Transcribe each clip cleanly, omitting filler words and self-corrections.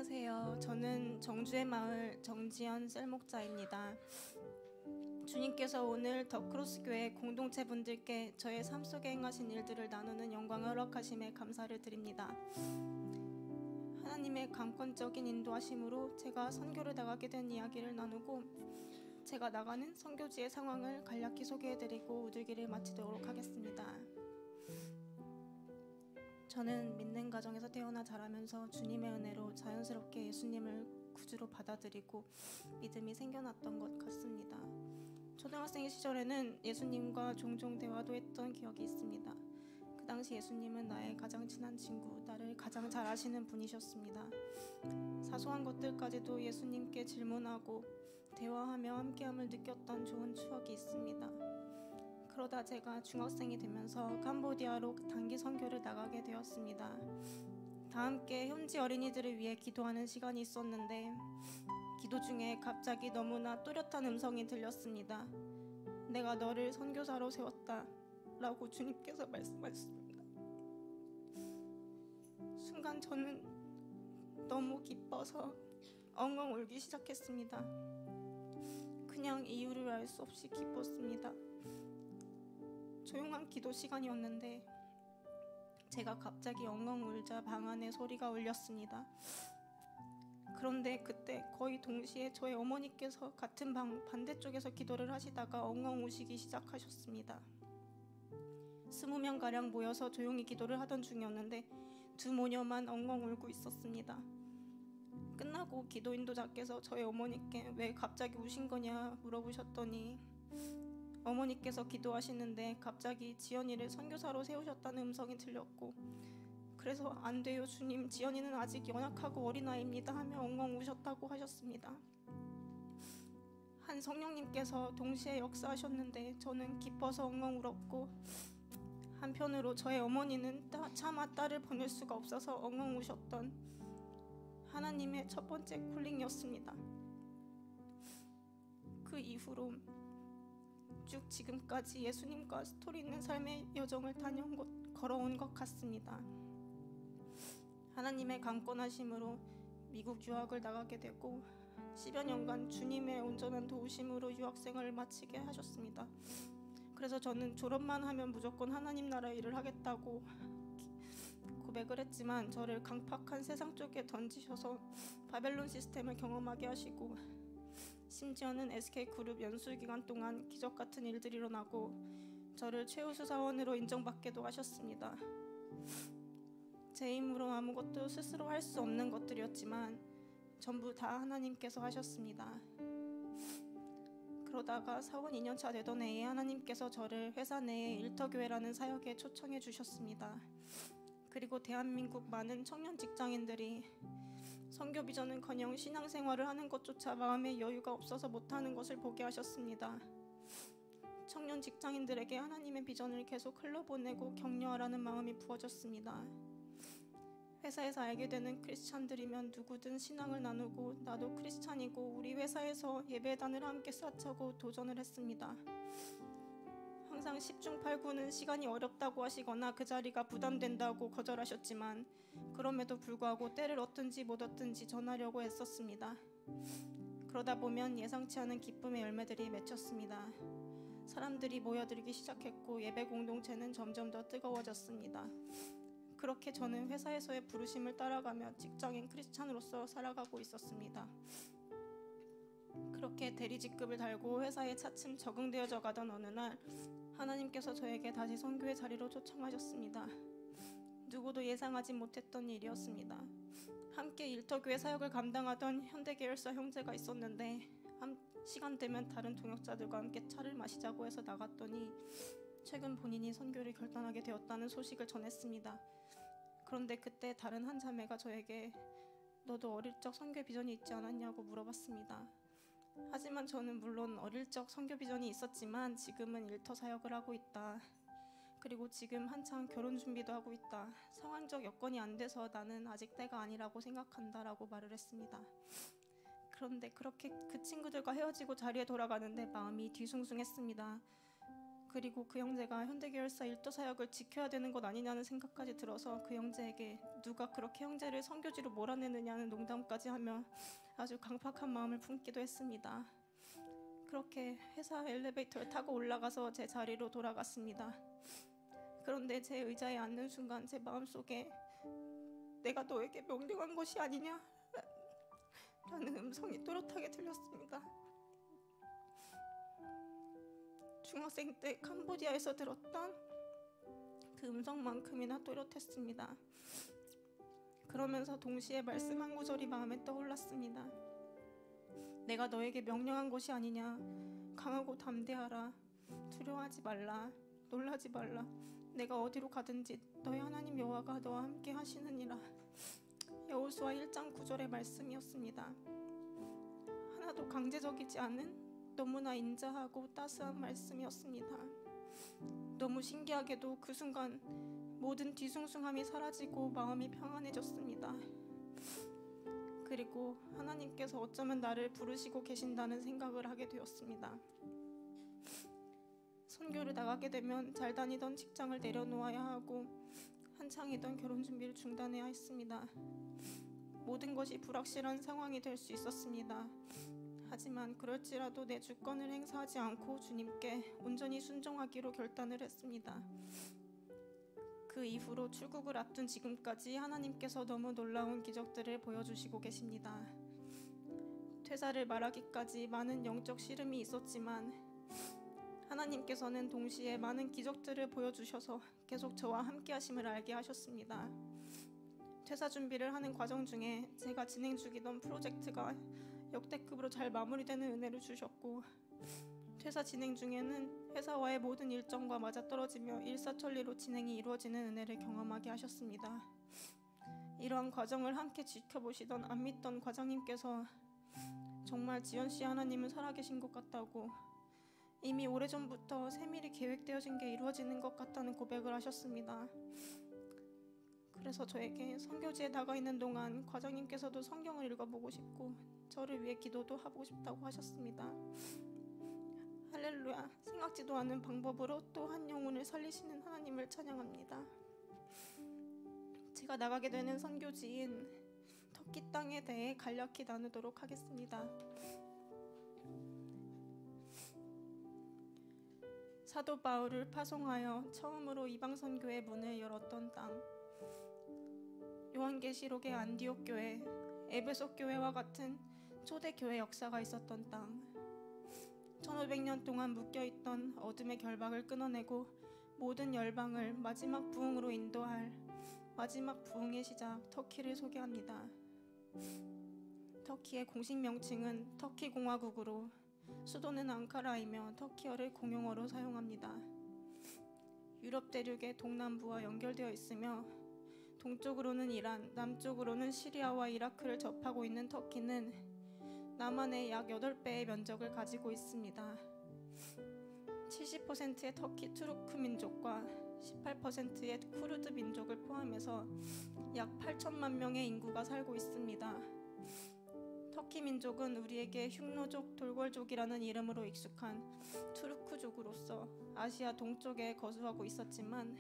안녕하세요. 저는 정주의 마을 정지연 셀목자입니다. 주님께서 오늘 더 크로스 교회 공동체 분들께 저의 삶 속에 행하신 일들을 나누는 영광을 허락하심에 감사를 드립니다. 하나님의 강권적인 인도하심으로 제가 선교를 나가게 된 이야기를 나누고 제가 나가는 선교지의 상황을 간략히 소개해드리고 우들기를 마치도록 하겠습니다. 저는 믿는 가정에서 태어나 자라면서 주님의 은혜로 자연스럽게 예수님을 구주로 받아들이고 믿음이 생겨났던 것 같습니다. 초등학생 시절에는 예수님과 종종 대화도 했던 기억이 있습니다. 그 당시 예수님은 나의 가장 친한 친구, 나를 가장 잘 아시는 분이셨습니다. 사소한 것들까지도 예수님께 질문하고 대화하며 함께함을 느꼈던 좋은 추억이 있습니다. 그러다 제가 중학생이 되면서 캄보디아로 단기 선교를 나가게 되었습니다. 다 함께 현지 어린이들을 위해 기도하는 시간이 있었는데 기도 중에 갑자기 너무나 또렷한 음성이 들렸습니다. 내가 너를 선교사로 세웠다 라고 주님께서 말씀하셨습니다. 순간 저는 너무 기뻐서 엉엉 울기 시작했습니다. 그냥 이유를 알 수 없이 기뻤습니다. 조용한 기도 시간이었는데 제가 갑자기 엉엉 울자 방 안에 소리가 울렸습니다. 그런데 그때 거의 동시에 저의 어머니께서 같은 방 반대쪽에서 기도를 하시다가 엉엉 우시기 시작하셨습니다. 20명가량 모여서 조용히 기도를 하던 중이었는데 두 모녀만 엉엉 울고 있었습니다. 끝나고 기도 인도자께서 저희 어머니께 왜 갑자기 우신 거냐 물어보셨더니 어머니께서 기도하시는데 갑자기 지연이를 선교사로 세우셨다는 음성이 들렸고 그래서 안 돼요 주님, 지연이는 아직 연약하고 어린아이입니다 하며 엉엉 우셨다고 하셨습니다. 한 성령님께서 동시에 역사하셨는데 저는 기뻐서 엉엉 울었고 한편으로 저의 어머니는 차마 딸을 보낼 수가 없어서 엉엉 우셨던 하나님의 첫 번째 콜링이었습니다. 그 이후로 쭉 지금까지 예수님과 스토리 있는 삶의 여정을 걸어온 것 같습니다. 하나님의 강권하심으로 미국 유학을 나가게 되고 10여 년간 주님의 온전한 도우심으로 유학생활을 마치게 하셨습니다. 그래서 저는 졸업만 하면 무조건 하나님 나라 일을 하겠다고 고백을 했지만 저를 강팍한 세상 쪽에 던지셔서 바벨론 시스템을 경험하게 하시고 심지어는 SK그룹 연수기간 동안 기적같은 일들이 일어나고 저를 최우수 사원으로 인정받게도 하셨습니다. 제 힘으로 아무것도 스스로 할 수 없는 것들이었지만 전부 다 하나님께서 하셨습니다. 그러다가 사원 2년차 되던 해에 하나님께서 저를 회사 내에 일터교회라는 사역에 초청해 주셨습니다. 그리고 대한민국 많은 청년 직장인들이 선교 비전은커녕 신앙생활을 하는 것조차 마음의 여유가 없어서 못하는 것을 보게 하셨습니다. 청년 직장인들에게 하나님의 비전을 계속 흘러보내고 격려하라는 마음이 부어졌습니다. 회사에서 알게 되는 크리스찬들이면 누구든 신앙을 나누고 나도 크리스찬이고 우리 회사에서 예배단을 함께 쌓자고 도전을 했습니다. 항상 10중 8구는 시간이 어렵다고 하시거나 그 자리가 부담된다고 거절하셨지만 그럼에도 불구하고 때를 얻든지 못 얻든지 전하려고 애썼습니다. 그러다 보면 예상치 않은 기쁨의 열매들이 맺혔습니다. 사람들이 모여들기 시작했고 예배 공동체는 점점 더 뜨거워졌습니다. 그렇게 저는 회사에서의 부르심을 따라가며 직장인 크리스찬으로서 살아가고 있었습니다. 그렇게 대리 직급을 달고 회사에 차츰 적응되어져 가던 어느 날 하나님께서 저에게 다시 선교의 자리로 초청하셨습니다. 누구도 예상하지 못했던 일이었습니다. 함께 일터교회 사역을 감당하던 현대계열사 형제가 있었는데 시간 되면 다른 동역자들과 함께 차를 마시자고 해서 나갔더니 최근 본인이 선교를 결단하게 되었다는 소식을 전했습니다. 그런데 그때 다른 한 자매가 저에게 너도 어릴 적 선교 비전이 있지 않았냐고 물어봤습니다. 하지만 저는 물론 어릴 적 선교 비전이 있었지만 지금은 일터 사역을 하고 있다. 그리고 지금 한창 결혼 준비도 하고 있다. 상황적 여건이 안 돼서 나는 아직 때가 아니라고 생각한다 라고 말을 했습니다. 그런데 그렇게 그 친구들과 헤어지고 자리에 돌아가는데 마음이 뒤숭숭했습니다. 그리고 그 형제가 현대계열사 일도 사역을 지켜야 되는 것 아니냐는 생각까지 들어서 그 형제에게 누가 그렇게 형제를 선교지로 몰아내느냐는 농담까지 하며 아주 강팍한 마음을 품기도 했습니다. 그렇게 회사 엘리베이터를 타고 올라가서 제 자리로 돌아갔습니다. 그런데 제 의자에 앉는 순간 제 마음속에 내가 너에게 명령한 것이 아니냐? 라는 음성이 또렷하게 들렸습니다. 중학생 때 캄보디아에서 들었던 그 음성만큼이나 또렷했습니다. 그러면서 동시에 말씀 한 구절이 마음에 떠올랐습니다. 내가 너에게 명령한 것이 아니냐. 강하고 담대하라. 두려워하지 말라. 놀라지 말라. 내가 어디로 가든지 너의 하나님 여호와가 너와 함께 하시느니라. 여호수아 1장 9절의 말씀이었습니다. 하나도 강제적이지 않은 너무나 인자하고 따스한 말씀이었습니다. 너무 신기하게도 그 순간 모든 뒤숭숭함이 사라지고 마음이 평안해졌습니다. 그리고 하나님께서 어쩌면 나를 부르시고 계신다는 생각을 하게 되었습니다. 선교를 나가게 되면 잘 다니던 직장을 내려놓아야 하고 한창이던 결혼 준비를 중단해야 했습니다. 모든 것이 불확실한 상황이 될 수 있었습니다. 하지만 그럴지라도 내 주권을 행사하지 않고 주님께 온전히 순종하기로 결단을 했습니다. 그 이후로 출국을 앞둔 지금까지 하나님께서 너무 놀라운 기적들을 보여주시고 계십니다. 퇴사를 말하기까지 많은 영적 시름이 있었지만 하나님께서는 동시에 많은 기적들을 보여주셔서 계속 저와 함께 하심을 알게 하셨습니다. 퇴사 준비를 하는 과정 중에 제가 진행 중이던 프로젝트가 역대급으로 잘 마무리되는 은혜를 주셨고, 퇴사 진행 중에는 회사와의 모든 일정과 맞아떨어지며 일사천리로 진행이 이루어지는 은혜를 경험하게 하셨습니다. 이러한 과정을 함께 지켜보시던 안 믿던 과장님께서 정말 지연씨 하나님은 살아계신 것 같다고, 이미 오래전부터 세밀히 계획되어진 게 이루어지는 것 같다는 고백을 하셨습니다. 그래서 저에게 선교지에 나가 있는 동안 과장님께서도 성경을 읽어보고 싶고 저를 위해 기도도 하고 싶다고 하셨습니다. 할렐루야. 생각지도 않은 방법으로 또 한 영혼을 살리시는 하나님을 찬양합니다. 제가 나가게 되는 선교지인 터키 땅에 대해 간략히 나누도록 하겠습니다. 사도 바울을 파송하여 처음으로 이방 선교의 문을 열었던 땅, 요한계시록의 안디옥 교회, 에베소 교회와 같은 초대 교회 역사가 있었던 땅, 1500년 동안 묶여있던 어둠의 결박을 끊어내고 모든 열방을 마지막 부흥으로 인도할 마지막 부흥의 시작 터키를 소개합니다. 터키의 공식 명칭은 터키 공화국으로 수도는 앙카라이며 터키어를 공용어로 사용합니다. 유럽 대륙의 동남부와 연결되어 있으며 동쪽으로는 이란, 남쪽으로는 시리아와 이라크를 접하고 있는 터키는 남한의 약 8배의 면적을 가지고 있습니다. 70%의 터키 투르크 민족과 18%의 쿠르드 민족을 포함해서 약 8천만 명의 인구가 살고 있습니다. 터키 민족은 우리에게 흉노족, 돌궐족이라는 이름으로 익숙한 투르크족으로서 아시아 동쪽에 거주하고 있었지만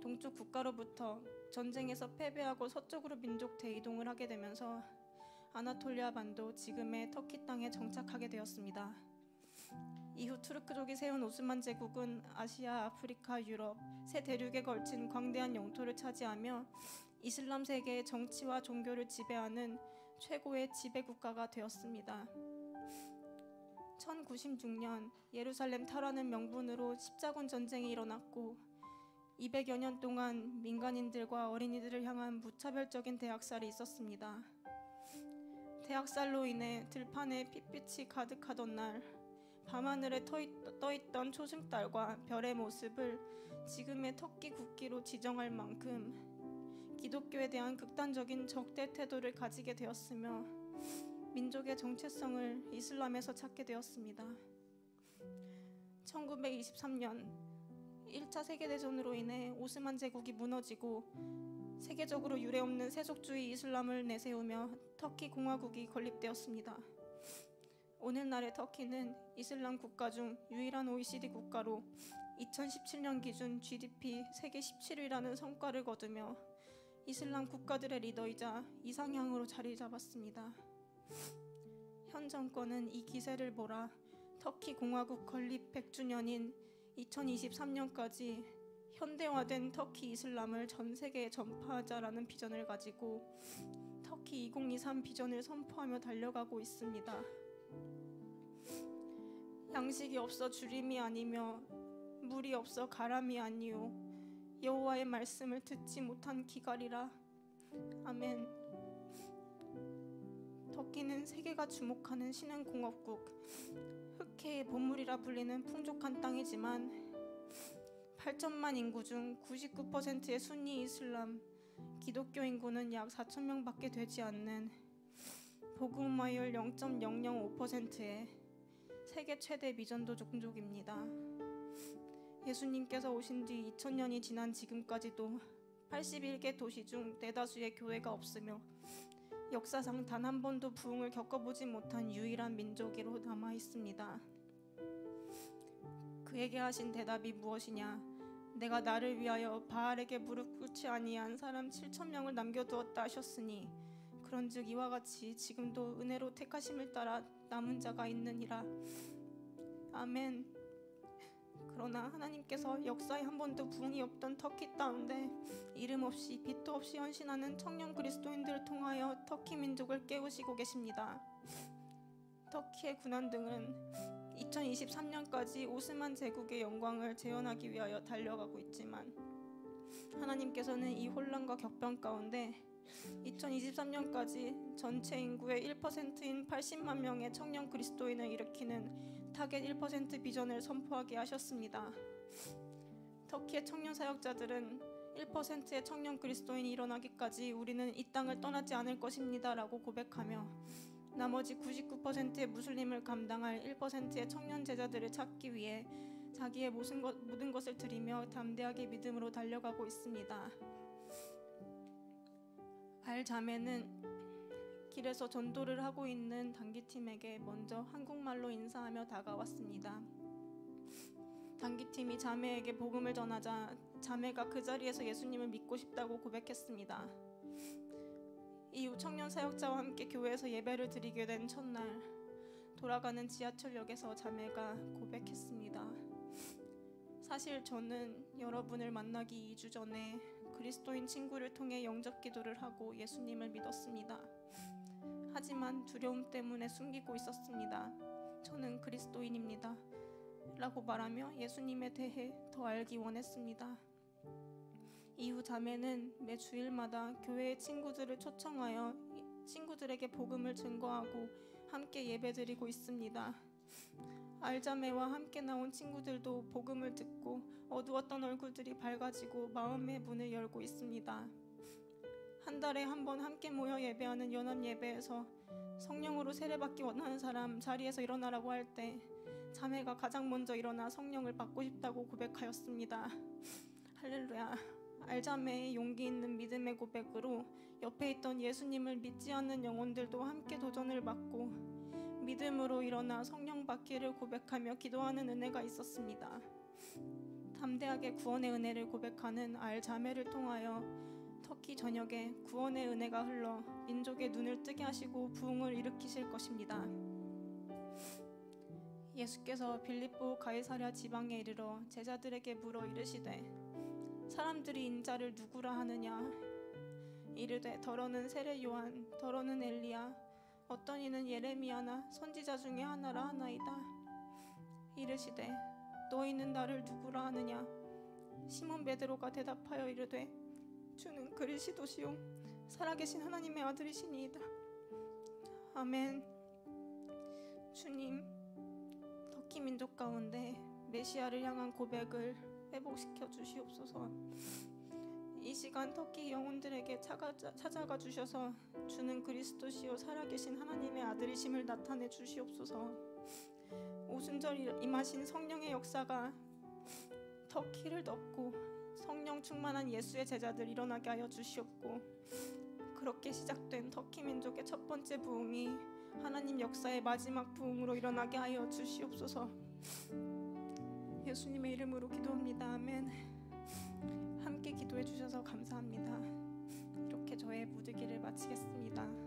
동쪽 국가로부터 전쟁에서 패배하고 서쪽으로 민족 대이동을 하게 되면서 아나톨리아 반도 지금의 터키 땅에 정착하게 되었습니다. 이후 투르크족이 세운 오스만 제국은 아시아, 아프리카, 유럽 세 대륙에 걸친 광대한 영토를 차지하며 이슬람 세계의 정치와 종교를 지배하는 최고의 지배국가가 되었습니다. 1096년 예루살렘 탈환을 명분으로 십자군 전쟁이 일어났고 200여 년 동안 민간인들과 어린이들을 향한 무차별적인 대학살이 있었습니다. 대학살로 인해 들판에 핏빛이 가득하던 날, 밤하늘에 떠있던 초승달과 별의 모습을 지금의 터키 국기로 지정할 만큼 기독교에 대한 극단적인 적대 태도를 가지게 되었으며 민족의 정체성을 이슬람에서 찾게 되었습니다. 1923년 1차 세계대전으로 인해 오스만 제국이 무너지고 세계적으로 유례없는 세속주의 이슬람을 내세우며 터키 공화국이 건립되었습니다. 오늘날의 터키는 이슬람 국가 중 유일한 OECD 국가로 2017년 기준 GDP 세계 17위라는 성과를 거두며 이슬람 국가들의 리더이자 이상향으로 자리 잡았습니다. 현 정권은 이 기세를 몰아 터키 공화국 건립 100주년인 2023년까지 현대화된 터키 이슬람을 전 세계에 전파하자라는 비전을 가지고 터키 2023 비전을 선포하며 달려가고 있습니다. 양식이 없어 주림이 아니며 물이 없어 가람이 아니요 여호와의 말씀을 듣지 못한 기갈이라. 아멘. 터키는 세계가 주목하는 신흥공업국, 흑해의 보물이라 불리는 풍족한 땅이지만 8천만 인구 중 99%의 순니 이슬람, 기독교 인구는 약 4,000명밖에 되지 않는 복음화율 0.005%의 세계 최대 미전도 종족입니다. 예수님께서 오신 뒤 2000년이 지난 지금까지도 81개 도시 중 대다수의 교회가 없으며 역사상 단 한 번도 부흥을 겪어보지 못한 유일한 민족으로 남아 있습니다. 그에게 하신 대답이 무엇이냐? 내가 나를 위하여 바알에게 무릎 꿇지 아니한 사람 7,000명을 남겨두었다 하셨으니 그런즉 이와 같이 지금도 은혜로 택하심을 따라 남은 자가 있느니라. 아멘. 그러나 하나님께서 역사에 한 번도 부흥이 없던 터키 가운데 이름 없이 빛도 없이 헌신하는 청년 그리스도인들을 통하여 터키 민족을 깨우시고 계십니다. 터키의 군안등은 2023년까지 오스만 제국의 영광을 재현하기 위하여 달려가고 있지만 하나님께서는 이 혼란과 격변 가운데 2023년까지 전체 인구의 1%인 80만 명의 청년 그리스도인을 일으키는 타겟 1% 비전을 선포하게 하셨습니다. 터키의 청년 사역자들은 1%의 청년 그리스도인이 일어나기까지 우리는 이 땅을 떠나지 않을 것입니다 라고 고백하며 나머지 99%의 무슬림을 감당할 1%의 청년 제자들을 찾기 위해 자기의 모든 것을 드리며 담대하게 믿음으로 달려가고 있습니다. 알 자매는 길에서 전도를 하고 있는 단기팀에게 먼저 한국말로 인사하며 다가왔습니다. 단기팀이 자매에게 복음을 전하자 자매가 그 자리에서 예수님을 믿고 싶다고 고백했습니다. 이후 청년 사역자와 함께 교회에서 예배를 드리게 된 첫날, 돌아가는 지하철역에서 자매가 고백했습니다. 사실 저는 여러분을 만나기 2주 전에 그리스도인 친구를 통해 영접 기도를 하고 예수님을 믿었습니다. 하지만 두려움 때문에 숨기고 있었습니다. 저는 그리스도인입니다 라고 말하며 예수님에 대해 더 알기 원했습니다. 이후 자매는 매 주일마다 교회의 친구들을 초청하여 친구들에게 복음을 증거하고 함께 예배드리고 있습니다. 알자매와 함께 나온 친구들도 복음을 듣고 어두웠던 얼굴들이 밝아지고 마음의 문을 열고 있습니다. 한 달에 한 번 함께 모여 예배하는 연합 예배에서 성령으로 세례받기 원하는 사람 자리에서 일어나라고 할 때 자매가 가장 먼저 일어나 성령을 받고 싶다고 고백하였습니다. 할렐루야. 알자매의 용기 있는 믿음의 고백으로 옆에 있던 예수님을 믿지 않는 영혼들도 함께 도전을 받고 믿음으로 일어나 성령 받기를 고백하며 기도하는 은혜가 있었습니다. 담대하게 구원의 은혜를 고백하는 알자매를 통하여 터키 전역에 구원의 은혜가 흘러 민족의 눈을 뜨게 하시고 부흥을 일으키실 것입니다. 예수께서 빌립보 가이사랴 지방에 이르러 제자들에게 물어 이르시되 사람들이 인자를 누구라 하느냐? 이르되 더러는 세례 요한, 더러는 엘리야, 어떤 이는 예레미야나 선지자 중에 하나라 하나이다. 이르시되 너희는 나를 누구라 하느냐? 시몬 베드로가 대답하여 이르되 주는 그리스도시요 살아계신 하나님의 아들이시니이다. 아멘. 주님, 터키 민족 가운데 메시아를 향한 고백을 회복시켜 주시옵소서. 이 시간 터키 영혼들에게 찾아가 주셔서 주는 그리스도시요 살아계신 하나님의 아들이심을 나타내 주시옵소서. 오순절 임하신 성령의 역사가 터키를 덮고 성령 충만한 예수의 제자들 일어나게 하여 주시옵고 그렇게 시작된 터키 민족의 첫 번째 부흥이 하나님 역사의 마지막 부흥으로 일어나게 하여 주시옵소서. 예수님의 이름으로 기도합니다. 아멘. 함께 기도해 주셔서 감사합니다. 이렇게 저의 무드기를 마치겠습니다.